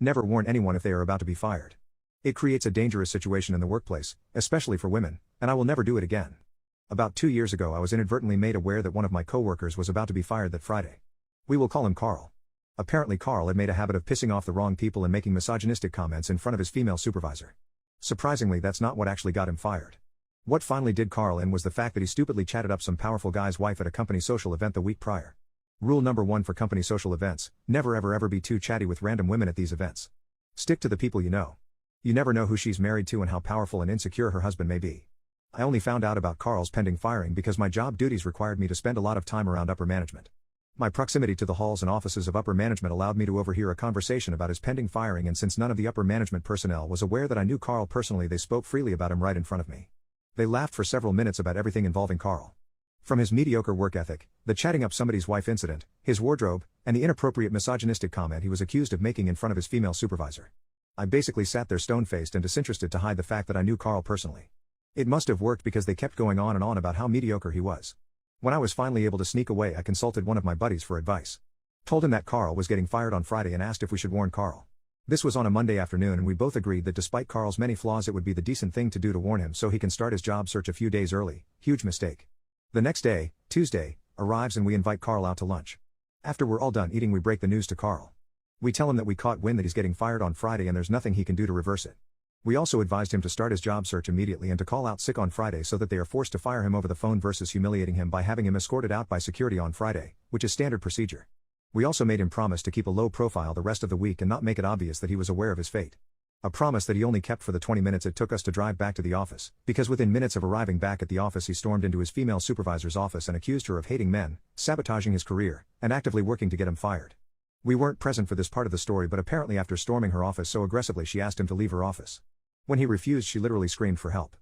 Never warn anyone if they are about to be fired. It creates a dangerous situation in the workplace, especially for women, and I will never do it again. About 2 years ago I was inadvertently made aware that one of my coworkers was about to be fired that Friday. We will call him Carl. Apparently Carl had made a habit of pissing off the wrong people and making misogynistic comments in front of his female supervisor. Surprisingly, that's not what actually got him fired. What finally did Carl in was the fact that he stupidly chatted up some powerful guy's wife at a company social event the week prior. Rule number 1 for company social events: never ever be too chatty with random women at these events. Stick to the people you know. You never know who she's married to and how powerful and insecure her husband may be. I only found out about Carl's pending firing because my job duties required me to spend a lot of time around upper management. My proximity to the halls and offices of upper management allowed me to overhear a conversation about his pending firing, and since none of the upper management personnel was aware that I knew Carl personally, they spoke freely about him right in front of me. They laughed for several minutes about everything involving Carl. From his mediocre work ethic, the chatting up somebody's wife incident, his wardrobe, and the inappropriate misogynistic comment he was accused of making in front of his female supervisor. I basically sat there stone-faced and disinterested to hide the fact that I knew Carl personally. It must have worked because they kept going on and on about how mediocre he was. When I was finally able to sneak away, I consulted one of my buddies for advice. Told him that Carl was getting fired on Friday and asked if we should warn Carl. This was on a Monday afternoon, and we both agreed that despite Carl's many flaws it would be the decent thing to do to warn him so he can start his job search a few days early. Huge mistake. The next day, Tuesday, arrives and we invite Carl out to lunch. After we're all done eating, we break the news to Carl. We tell him that we caught wind that he's getting fired on Friday and there's nothing he can do to reverse it. We also advised him to start his job search immediately and to call out sick on Friday so that they are forced to fire him over the phone versus humiliating him by having him escorted out by security on Friday, which is standard procedure. We also made him promise to keep a low profile the rest of the week and not make it obvious that he was aware of his fate. A promise that he only kept for the 20 minutes it took us to drive back to the office, because within minutes of arriving back at the office he stormed into his female supervisor's office and accused her of hating men, sabotaging his career, and actively working to get him fired. We weren't present for this part of the story, but apparently after storming her office so aggressively she asked him to leave her office. When he refused, she literally screamed for help.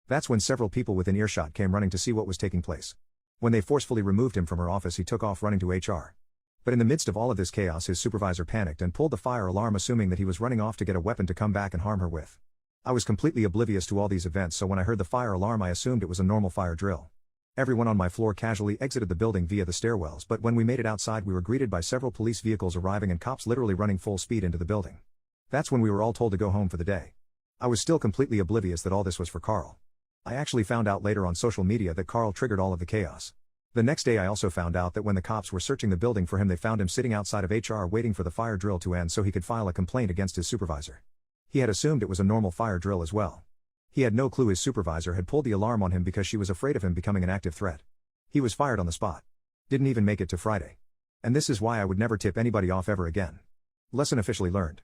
That's when several people within earshot came running to see what was taking place. When they forcefully removed him from her office, he took off running to HR. But in the midst of all of this chaos, his supervisor panicked and pulled the fire alarm, assuming that he was running off to get a weapon to come back and harm her with. I was completely oblivious to all these events, so when I heard the fire alarm I assumed it was a normal fire drill. Everyone on my floor casually exited the building via the stairwells, but when we made it outside we were greeted by several police vehicles arriving and cops literally running full speed into the building. That's when we were all told to go home for the day. I was still completely oblivious that all this was for Carl. I actually found out later on social media that Carl triggered all of the chaos. The next day I also found out that when the cops were searching the building for him they found him sitting outside of HR waiting for the fire drill to end so he could file a complaint against his supervisor. He had assumed it was a normal fire drill as well. He had no clue his supervisor had pulled the alarm on him because she was afraid of him becoming an active threat. He was fired on the spot. Didn't even make it to Friday. And this is why I would never tip anybody off ever again. Lesson officially learned.